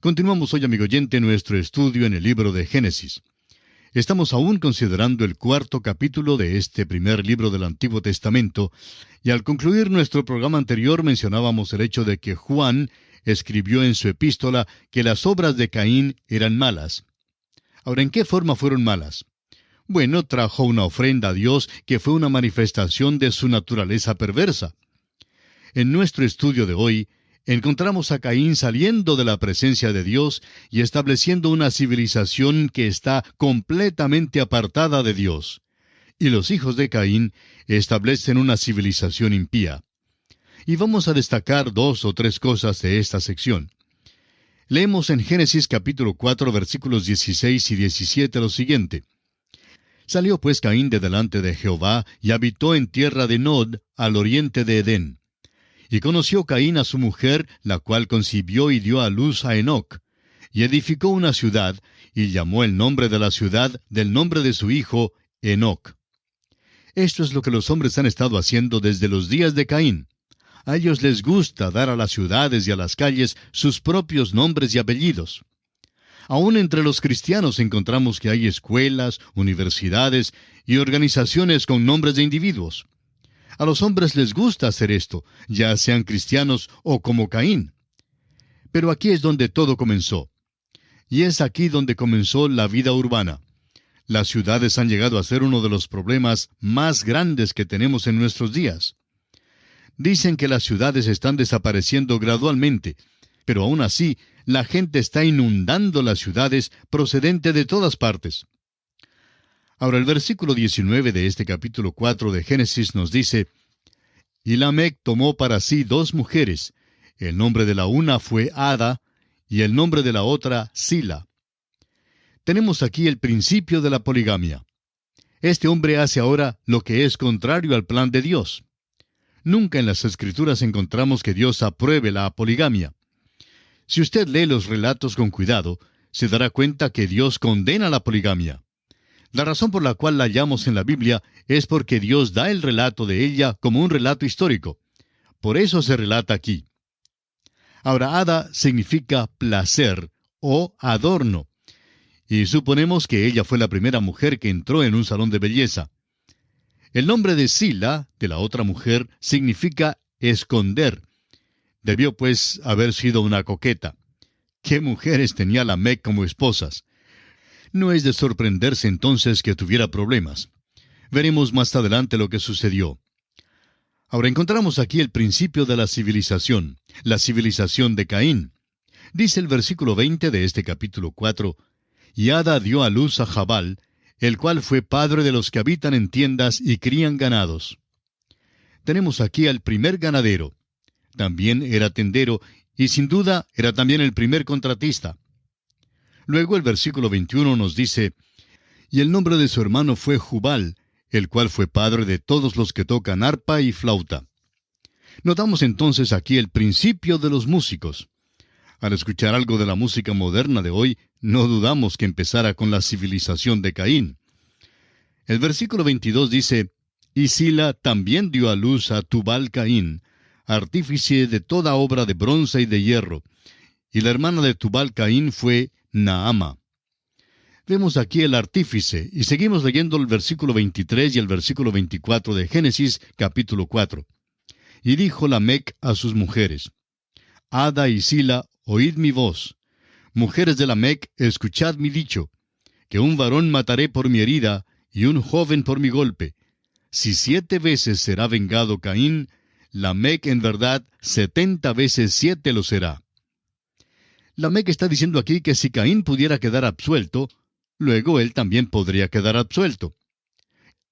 Continuamos hoy, amigo oyente, nuestro estudio en el libro de Génesis. Estamos aún considerando el cuarto capítulo de este primer libro del Antiguo Testamento, y al concluir nuestro programa anterior mencionábamos el hecho de que Juan escribió en su epístola que las obras de Caín eran malas. Ahora, ¿en qué forma fueron malas? Bueno, trajo una ofrenda a Dios que fue una manifestación de su naturaleza perversa. En nuestro estudio de hoy, encontramos a Caín saliendo de la presencia de Dios y estableciendo una civilización que está completamente apartada de Dios. Y los hijos de Caín establecen una civilización impía. Y vamos a destacar 2 o 3 cosas de esta sección. Leemos en Génesis capítulo 4, versículos 16 y 17 lo siguiente. Salió pues Caín de delante de Jehová y habitó en tierra de Nod, al oriente de Edén. Y conoció Caín a su mujer, la cual concibió y dio a luz a Enoc. Y edificó una ciudad, y llamó el nombre de la ciudad del nombre de su hijo, Enoc. Esto es lo que los hombres han estado haciendo desde los días de Caín. A ellos les gusta dar a las ciudades y a las calles sus propios nombres y apellidos. Aún entre los cristianos encontramos que hay escuelas, universidades y organizaciones con nombres de individuos. A los hombres les gusta hacer esto, ya sean cristianos o como Caín. Pero aquí es donde todo comenzó. Y es aquí donde comenzó la vida urbana. Las ciudades han llegado a ser uno de los problemas más grandes que tenemos en nuestros días. Dicen que las ciudades están desapareciendo gradualmente, pero aún así, la gente está inundando las ciudades procedente de todas partes. Ahora, el versículo 19 de este capítulo 4 de Génesis nos dice, Y Lamec tomó para sí 2 mujeres. El nombre de la una fue Ada, y el nombre de la otra Sila. Tenemos aquí el principio de la poligamia. Este hombre hace ahora lo que es contrario al plan de Dios. Nunca en las Escrituras encontramos que Dios apruebe la poligamia. Si usted lee los relatos con cuidado, se dará cuenta que Dios condena la poligamia. La razón por la cual la hallamos en la Biblia es porque Dios da el relato de ella como un relato histórico. Por eso se relata aquí. Ahora, Ada significa placer o adorno, y suponemos que ella fue la primera mujer que entró en un salón de belleza. El nombre de Sila, de la otra mujer, significa esconder. Debió, pues, haber sido una coqueta. ¿Qué mujeres tenía Lamec como esposas? No es de sorprenderse entonces que tuviera problemas. Veremos más adelante lo que sucedió. Ahora encontramos aquí el principio de la civilización de Caín. Dice el versículo 20 de este capítulo 4, Y Ada dio a luz a Jabal, el cual fue padre de los que habitan en tiendas y crían ganados. Tenemos aquí al primer ganadero. También era tendero, y sin duda era también el primer contratista. Luego el versículo 21 nos dice, Y el nombre de su hermano fue Jubal, el cual fue padre de todos los que tocan arpa y flauta. Notamos entonces aquí el principio de los músicos. Al escuchar algo de la música moderna de hoy, no dudamos que empezara con la civilización de Caín. El versículo 22 dice, Y Sila también dio a luz a Tubal Caín, artífice de toda obra de bronce y de hierro. Y la hermana de Tubal Caín fue Naama. Vemos aquí el artífice, y seguimos leyendo el versículo 23 y el versículo 24 de Génesis, capítulo 4. Y dijo Lamec a sus mujeres, Ada y Sila, oíd mi voz. Mujeres de Lamec, escuchad mi dicho, que un varón mataré por mi herida, y un joven por mi golpe. Si 7 veces será vengado Caín, Lamec en verdad 70 veces 7 lo será. Lamec está diciendo aquí que si Caín pudiera quedar absuelto, luego él también podría quedar absuelto.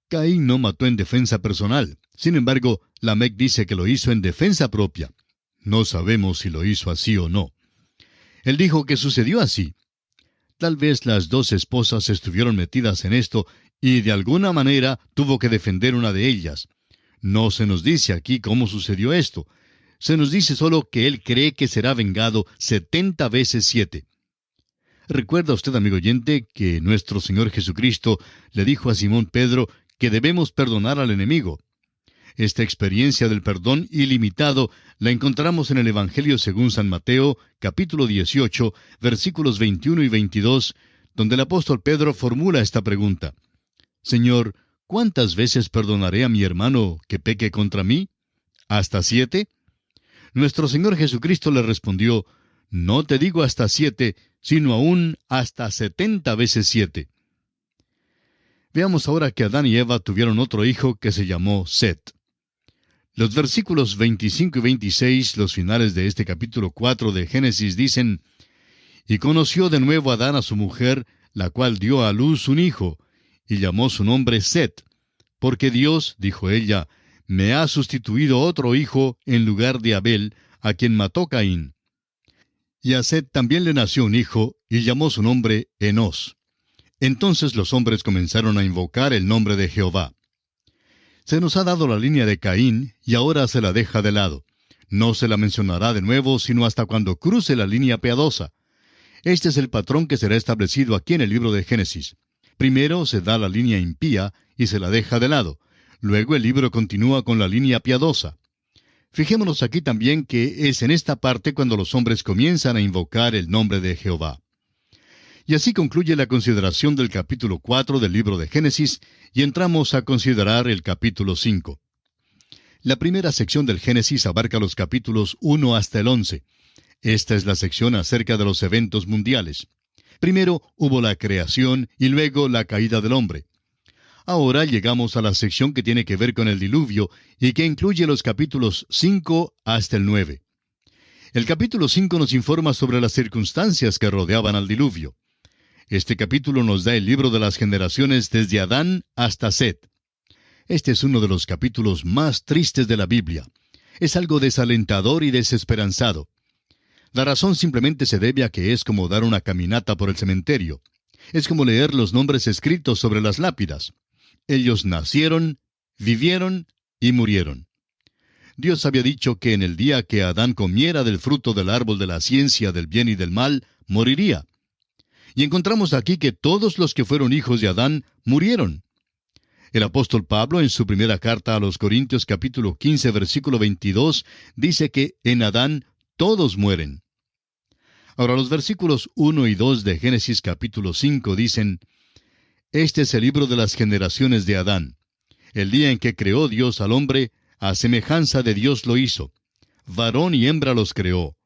Caín no mató en defensa personal. Sin embargo, Lamec dice que lo hizo en defensa propia. No sabemos si lo hizo así o no. Él dijo que sucedió así. Tal vez las 2 esposas estuvieron metidas en esto y de alguna manera tuvo que defender una de ellas. No se nos dice aquí cómo sucedió esto. Se nos dice solo que él cree que será vengado 70 veces 7. ¿Recuerda usted, amigo oyente, que nuestro Señor Jesucristo le dijo a Simón Pedro que debemos perdonar al enemigo? Esta experiencia del perdón ilimitado la encontramos en el Evangelio según San Mateo, capítulo 18, versículos 21 y 22, donde el apóstol Pedro formula esta pregunta: Señor, ¿cuántas veces perdonaré a mi hermano que peque contra mí? ¿Hasta 7? Nuestro Señor Jesucristo le respondió: No te digo hasta 7, sino aún hasta 70 veces 7. Veamos ahora que Adán y Eva tuvieron otro hijo que se llamó Set. Los versículos 25 y 26, los finales de este capítulo 4 de Génesis, dicen: Y conoció de nuevo Adán a su mujer, la cual dio a luz un hijo, y llamó su nombre Set, porque Dios, dijo ella, me ha sustituido otro hijo en lugar de Abel, a quien mató Caín. Y a Set también le nació un hijo, y llamó su nombre Enós. Entonces los hombres comenzaron a invocar el nombre de Jehová. Se nos ha dado la línea de Caín, y ahora se la deja de lado. No se la mencionará de nuevo, sino hasta cuando cruce la línea piadosa. Este es el patrón que será establecido aquí en el libro de Génesis. Primero se da la línea impía y se la deja de lado. Luego el libro continúa con la línea piadosa. Fijémonos aquí también que es en esta parte cuando los hombres comienzan a invocar el nombre de Jehová. Y así concluye la consideración del capítulo 4 del libro de Génesis, y entramos a considerar el capítulo 5. La primera sección del Génesis abarca los capítulos 1 hasta el 11. Esta es la sección acerca de los eventos mundiales. Primero hubo la creación y luego la caída del hombre. Ahora llegamos a la sección que tiene que ver con el diluvio y que incluye los capítulos 5 hasta el 9. El capítulo 5 nos informa sobre las circunstancias que rodeaban al diluvio. Este capítulo nos da el libro de las generaciones desde Adán hasta Set. Este es uno de los capítulos más tristes de la Biblia. Es algo desalentador y desesperanzado. La razón simplemente se debe a que es como dar una caminata por el cementerio. Es como leer los nombres escritos sobre las lápidas. Ellos nacieron, vivieron y murieron. Dios había dicho que en el día que Adán comiera del fruto del árbol de la ciencia del bien y del mal, moriría. Y encontramos aquí que todos los que fueron hijos de Adán murieron. El apóstol Pablo, en su primera carta a los Corintios capítulo 15, versículo 22, dice que en Adán todos mueren. Ahora los versículos 1 y 2 de Génesis capítulo 5 dicen: Este es el libro de las generaciones de Adán. El día en que creó Dios al hombre, a semejanza de Dios lo hizo. Varón y hembra los creó.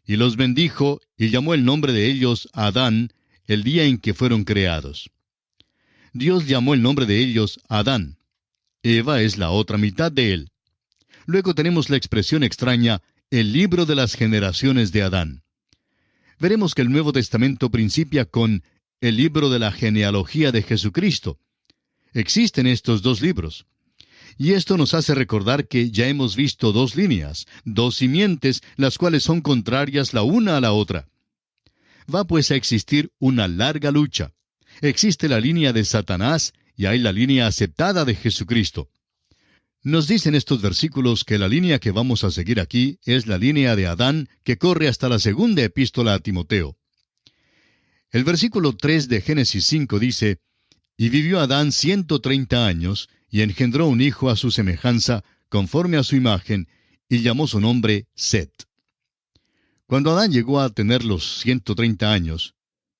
Y los bendijo, y llamó el nombre de ellos Adán, el día en que fueron creados. Dios llamó el nombre de ellos Adán. Eva es la otra mitad de él. Luego tenemos la expresión extraña, el libro de las generaciones de Adán. Veremos que el Nuevo Testamento principia con el libro de la genealogía de Jesucristo. Existen estos dos libros. Y esto nos hace recordar que ya hemos visto dos líneas, dos simientes, las cuales son contrarias la una a la otra. Va pues a existir una larga lucha. Existe la línea de Satanás y hay la línea aceptada de Jesucristo. Nos dicen estos versículos que la línea que vamos a seguir aquí es la línea de Adán que corre hasta la segunda epístola a Timoteo. El versículo 3 de Génesis 5 dice: Y vivió Adán 130 años, y engendró un hijo a su semejanza, conforme a su imagen, y llamó su nombre Set. Cuando Adán llegó a tener los 130 años,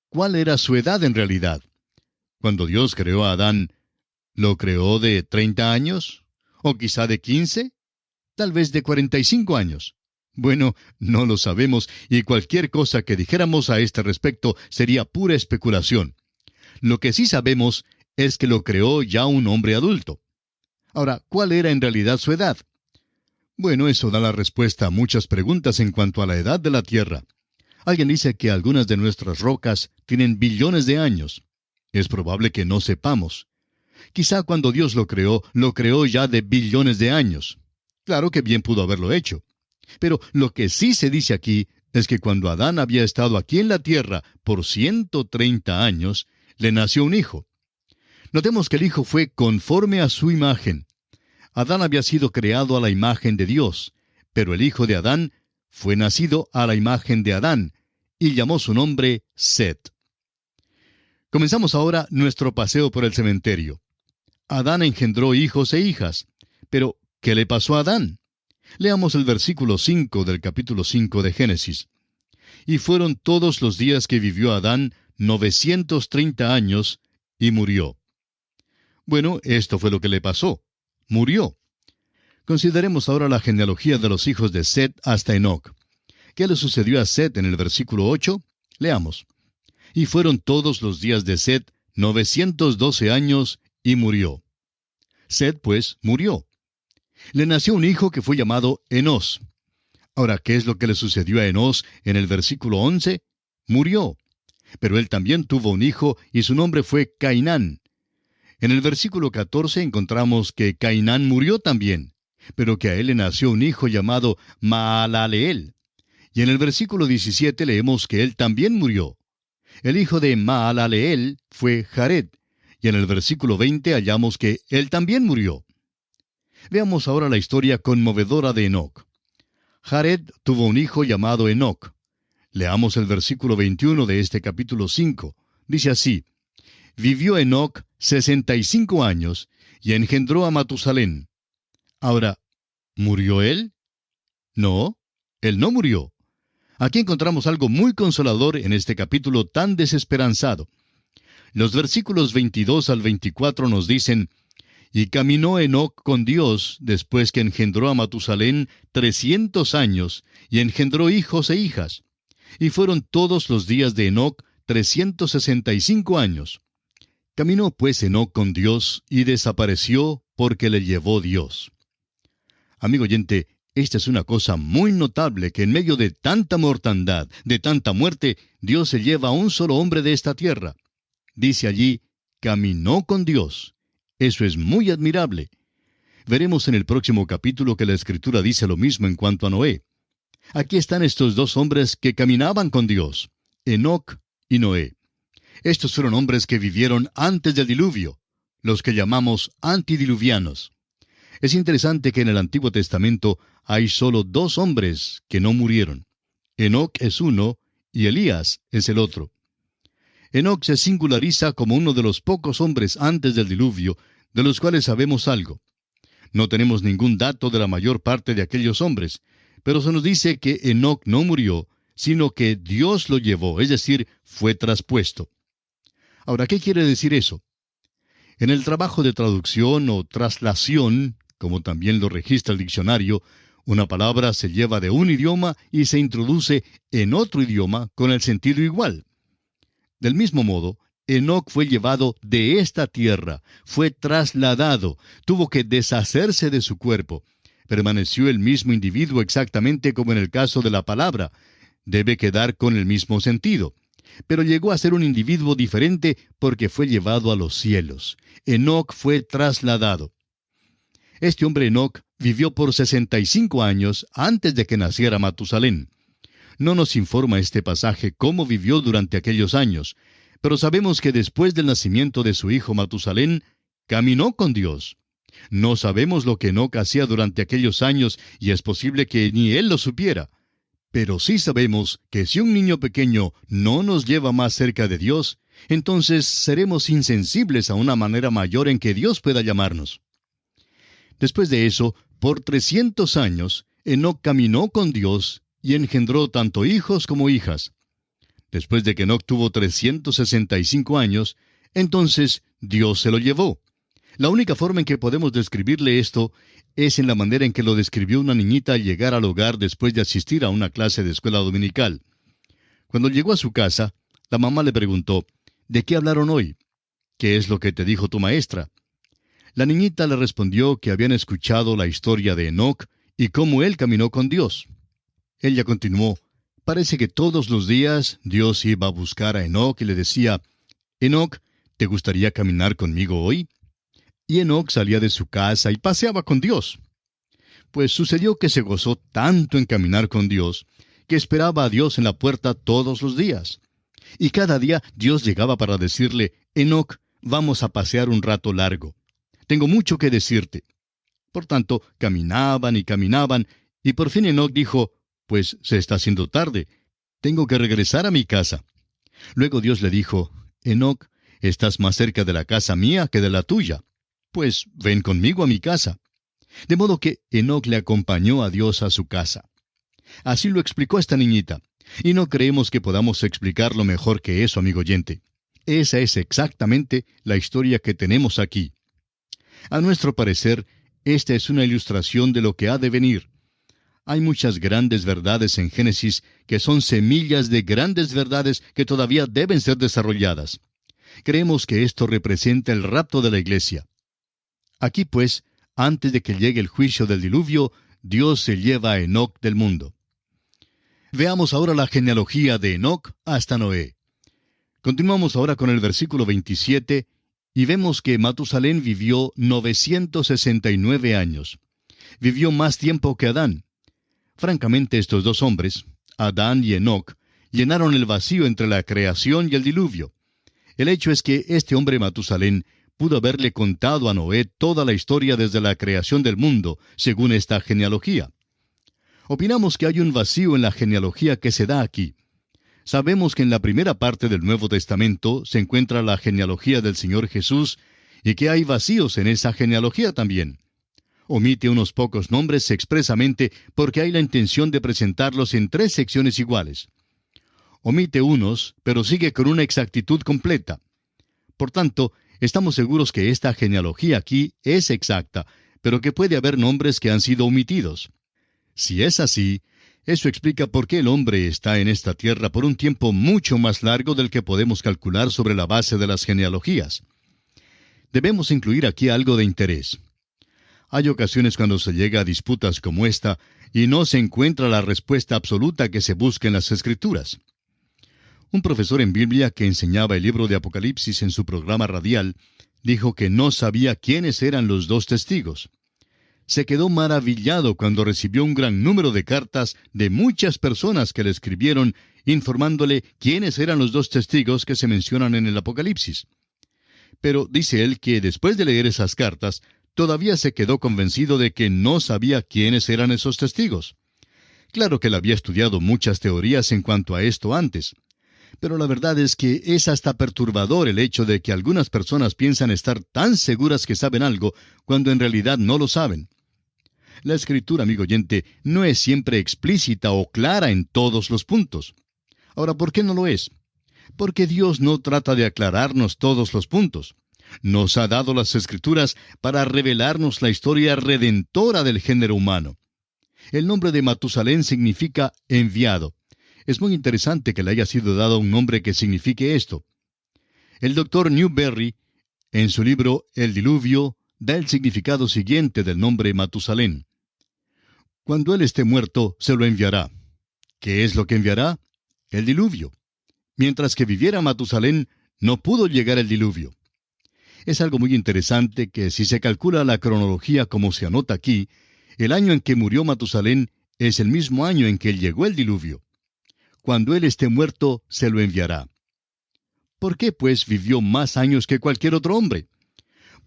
¿cuál era su edad en realidad? Cuando Dios creó a Adán, ¿lo creó de 30 años? ¿O quizá de 15? ¿Tal vez de 45 años? Bueno, no lo sabemos, y cualquier cosa que dijéramos a este respecto sería pura especulación. Lo que sí sabemos es que lo creó ya un hombre adulto. Ahora, ¿cuál era en realidad su edad? Bueno, eso da la respuesta a muchas preguntas en cuanto a la edad de la Tierra. Alguien dice que algunas de nuestras rocas tienen billones de años. Es probable que no sepamos. Quizá cuando Dios lo creó ya de billones de años. Claro que bien pudo haberlo hecho. Pero lo que sí se dice aquí es que cuando Adán había estado aquí en la tierra por 130 años, le nació un hijo. Notemos que el hijo fue conforme a su imagen. Adán había sido creado a la imagen de Dios, pero el hijo de Adán fue nacido a la imagen de Adán, y llamó su nombre Set. Comenzamos ahora nuestro paseo por el cementerio. Adán engendró hijos e hijas, pero ¿qué le pasó a Adán? Leamos el versículo 5 del capítulo 5 de Génesis. Y fueron todos los días que vivió Adán 930 años, y murió. Bueno, esto fue lo que le pasó. Murió. Consideremos ahora la genealogía de los hijos de Set hasta Enoc. ¿Qué le sucedió a Set en el versículo 8? Leamos. Y fueron todos los días de Set 912 años, y murió. Set, pues, murió. Le nació un hijo que fue llamado Enós. Ahora, ¿qué es lo que le sucedió a Enós en el versículo 11? Murió. Pero él también tuvo un hijo, y su nombre fue Cainán. En el versículo 14 encontramos que Cainán murió también, pero que a él le nació un hijo llamado Maalaleel. Y en el versículo 17 leemos que él también murió. El hijo de Maalaleel fue Jared, y en el versículo 20 hallamos que él también murió. Veamos ahora la historia conmovedora de Enoc. Jared tuvo un hijo llamado Enoc. Leamos el versículo 21 de este capítulo 5. Dice así: Vivió Enoc 65 años, y engendró a Matusalén. Ahora, ¿murió él? No, él no murió. Aquí encontramos algo muy consolador en este capítulo tan desesperanzado. Los versículos 22 al 24 nos dicen: Y caminó Enoc con Dios después que engendró a Matusalén 300 años, y engendró hijos e hijas. Y fueron todos los días de Enoc 365 años. Caminó pues Enoc con Dios, y desapareció porque le llevó Dios. Amigo oyente, esta es una cosa muy notable, que en medio de tanta mortandad, de tanta muerte, Dios se lleva a un solo hombre de esta tierra. Dice allí, caminó con Dios. Eso es muy admirable. Veremos en el próximo capítulo que la Escritura dice lo mismo en cuanto a Noé. Aquí están estos dos hombres que caminaban con Dios, Enoc y Noé. Estos fueron hombres que vivieron antes del diluvio, los que llamamos antidiluvianos. Es interesante que en el Antiguo Testamento hay solo dos hombres que no murieron. Enoc es uno y Elías es el otro. Enoc se singulariza como uno de los pocos hombres antes del diluvio de los cuales sabemos algo. No tenemos ningún dato de la mayor parte de aquellos hombres, pero se nos dice que Enoc no murió, sino que Dios lo llevó, es decir, fue traspuesto. Ahora, ¿qué quiere decir eso? En el trabajo de traducción o traslación, como también lo registra el diccionario, una palabra se lleva de un idioma y se introduce en otro idioma con el sentido igual. Del mismo modo, Enoc fue llevado de esta tierra, fue trasladado, tuvo que deshacerse de su cuerpo. Permaneció el mismo individuo exactamente como en el caso de la palabra. Debe quedar con el mismo sentido. Pero llegó a ser un individuo diferente porque fue llevado a los cielos. Enoc fue trasladado. Este hombre Enoc vivió por 65 años antes de que naciera Matusalén. No nos informa este pasaje cómo vivió durante aquellos años, pero sabemos que después del nacimiento de su hijo Matusalén, caminó con Dios. No sabemos lo que Enoc hacía durante aquellos años y es posible que ni él lo supiera. Pero sí sabemos que si un niño pequeño no nos lleva más cerca de Dios, entonces seremos insensibles a una manera mayor en que Dios pueda llamarnos. Después de eso, por 300 años, Enoc caminó con Dios y engendró tanto hijos como hijas. Después de que Enoc tuvo 365 años, entonces Dios se lo llevó. La única forma en que podemos describirle esto es en la manera en que lo describió una niñita al llegar al hogar después de asistir a una clase de escuela dominical. Cuando llegó a su casa, la mamá le preguntó, ¿de qué hablaron hoy? ¿Qué es lo que te dijo tu maestra? La niñita le respondió que habían escuchado la historia de Enoc y cómo él caminó con Dios. Ella continuó, parece que todos los días Dios iba a buscar a Enoc y le decía, Enoc, ¿te gustaría caminar conmigo hoy? Y Enoc salía de su casa y paseaba con Dios. Pues sucedió que se gozó tanto en caminar con Dios, que esperaba a Dios en la puerta todos los días. Y cada día Dios llegaba para decirle, Enoc, vamos a pasear un rato largo. Tengo mucho que decirte. Por tanto, caminaban, y por fin Enoc dijo, pues se está haciendo tarde, tengo que regresar a mi casa. Luego Dios le dijo, Enoc, estás más cerca de la casa mía que de la tuya. Pues ven conmigo a mi casa. De modo que Enoc le acompañó a Dios a su casa. Así lo explicó esta niñita. Y no creemos que podamos explicarlo mejor que eso, amigo oyente. Esa es exactamente la historia que tenemos aquí. A nuestro parecer, esta es una ilustración de lo que ha de venir. Hay muchas grandes verdades en Génesis que son semillas de grandes verdades que todavía deben ser desarrolladas. Creemos que esto representa el rapto de la iglesia. Aquí, pues, antes de que llegue el juicio del diluvio, Dios se lleva a Enoc del mundo. Veamos ahora la genealogía de Enoc hasta Noé. Continuamos ahora con el versículo 27 y vemos que Matusalén vivió 969 años. Vivió más tiempo que Adán. Francamente, estos dos hombres, Adán y Enoc, llenaron el vacío entre la creación y el diluvio. El hecho es que este hombre Matusalén pudo haberle contado a Noé toda la historia desde la creación del mundo, según esta genealogía. Opinamos que hay un vacío en la genealogía que se da aquí. Sabemos que en la primera parte del Nuevo Testamento se encuentra la genealogía del Señor Jesús y que hay vacíos en esa genealogía también. Omite unos pocos nombres expresamente porque hay la intención de presentarlos en 3 secciones iguales. Omite unos, pero sigue con una exactitud completa. Por tanto, estamos seguros que esta genealogía aquí es exacta, pero que puede haber nombres que han sido omitidos. Si es así, eso explica por qué el hombre está en esta tierra por un tiempo mucho más largo del que podemos calcular sobre la base de las genealogías. Debemos incluir aquí algo de interés. Hay ocasiones cuando se llega a disputas como esta y no se encuentra la respuesta absoluta que se busca en las Escrituras. Un profesor en Biblia que enseñaba el libro de Apocalipsis en su programa radial dijo que no sabía quiénes eran los 2 testigos. Se quedó maravillado cuando recibió un gran número de cartas de muchas personas que le escribieron informándole quiénes eran los 2 testigos que se mencionan en el Apocalipsis. Pero dice él que después de leer esas cartas, todavía se quedó convencido de que no sabía quiénes eran esos testigos. Claro que él había estudiado muchas teorías en cuanto a esto antes, pero la verdad es que es hasta perturbador el hecho de que algunas personas piensan estar tan seguras que saben algo, cuando en realidad no lo saben. La Escritura, amigo oyente, no es siempre explícita o clara en todos los puntos. Ahora, ¿por qué no lo es? Porque Dios no trata de aclararnos todos los puntos. Nos ha dado las Escrituras para revelarnos la historia redentora del género humano. El nombre de Matusalén significa enviado. Es muy interesante que le haya sido dado un nombre que signifique esto. El doctor Newberry, en su libro El Diluvio, da el significado siguiente del nombre Matusalén. Cuando él esté muerto, se lo enviará. ¿Qué es lo que enviará? El diluvio. Mientras que viviera Matusalén, no pudo llegar el diluvio. Es algo muy interesante que si se calcula la cronología como se anota aquí, el año en que murió Matusalén es el mismo año en que llegó el diluvio. Cuando él esté muerto, se lo enviará. ¿Por qué, pues, vivió más años que cualquier otro hombre?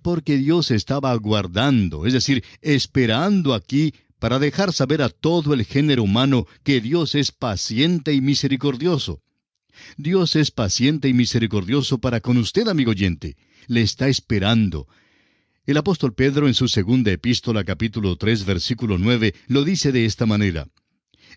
Porque Dios estaba aguardando, es decir, esperando aquí para dejar saber a todo el género humano que Dios es paciente y misericordioso. Dios es paciente y misericordioso para con usted, amigo oyente. Le está esperando. El apóstol Pedro en su segunda epístola, capítulo 3, versículo 9, lo dice de esta manera.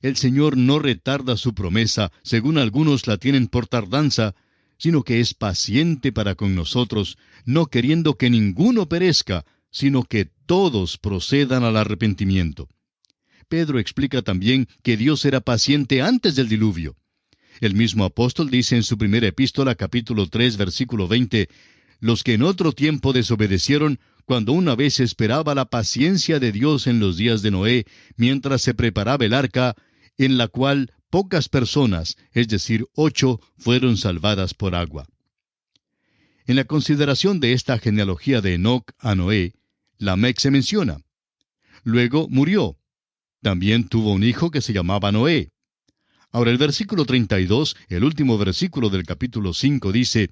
El Señor no retarda su promesa, según algunos la tienen por tardanza, sino que es paciente para con nosotros, no queriendo que ninguno perezca, sino que todos procedan al arrepentimiento. Pedro explica también que Dios era paciente antes del diluvio. El mismo apóstol dice en su primera epístola, capítulo 3, versículo 20, los que en otro tiempo desobedecieron, cuando una vez esperaba la paciencia de Dios en los días de Noé, mientras se preparaba el arca, en la cual pocas personas, es decir, 8, fueron salvadas por agua. En la consideración de esta genealogía de Enoc a Noé, Lamec se menciona. Luego murió. También tuvo un hijo que se llamaba Noé. Ahora el versículo 32, el último versículo del capítulo 5, dice,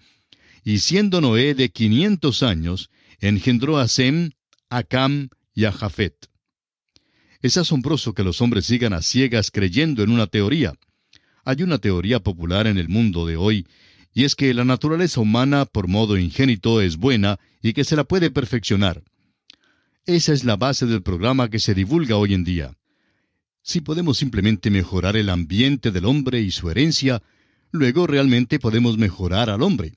y siendo Noé de 500 años, engendró a Sem, a Cam y a Jafet. Es asombroso que los hombres sigan a ciegas creyendo en una teoría. Hay una teoría popular en el mundo de hoy, y es que la naturaleza humana por modo ingénito es buena y que se la puede perfeccionar. Esa es la base del programa que se divulga hoy en día. Si podemos simplemente mejorar el ambiente del hombre y su herencia, luego realmente podemos mejorar al hombre.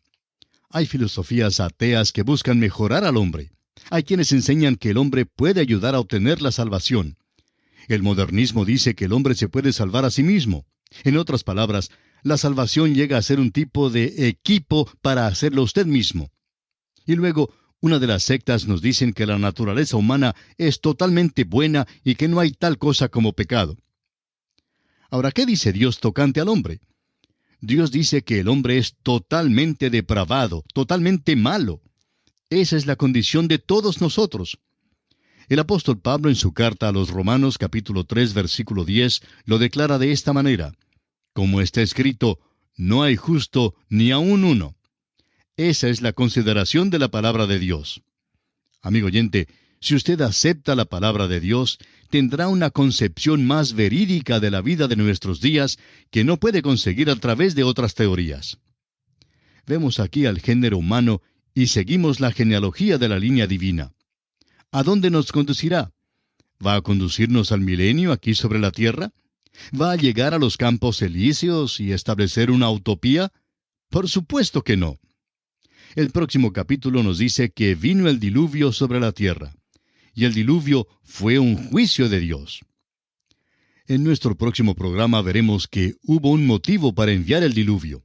Hay filosofías ateas que buscan mejorar al hombre. Hay quienes enseñan que el hombre puede ayudar a obtener la salvación. El modernismo dice que el hombre se puede salvar a sí mismo. En otras palabras, la salvación llega a ser un tipo de equipo para hacerlo usted mismo. Y luego, una de las sectas nos dicen que la naturaleza humana es totalmente buena y que no hay tal cosa como pecado. Ahora, ¿qué dice Dios tocante al hombre? Dios dice que el hombre es totalmente depravado, totalmente malo. Esa es la condición de todos nosotros. El apóstol Pablo en su carta a los Romanos capítulo 3 versículo 10 lo declara de esta manera: como está escrito, no hay justo ni aun uno. Esa es la consideración de la palabra de Dios. Amigo oyente, si usted acepta la palabra de Dios, tendrá una concepción más verídica de la vida de nuestros días que no puede conseguir a través de otras teorías. Vemos aquí al género humano y seguimos la genealogía de la línea divina. ¿A dónde nos conducirá? ¿Va a conducirnos al milenio aquí sobre la tierra? ¿Va a llegar a los campos elíseos y establecer una utopía? Por supuesto que no. El próximo capítulo nos dice que vino el diluvio sobre la tierra. Y el diluvio fue un juicio de Dios. En nuestro próximo programa veremos que hubo un motivo para enviar el diluvio.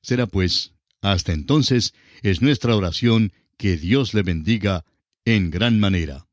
Será pues, hasta entonces, es nuestra oración que Dios le bendiga en gran manera.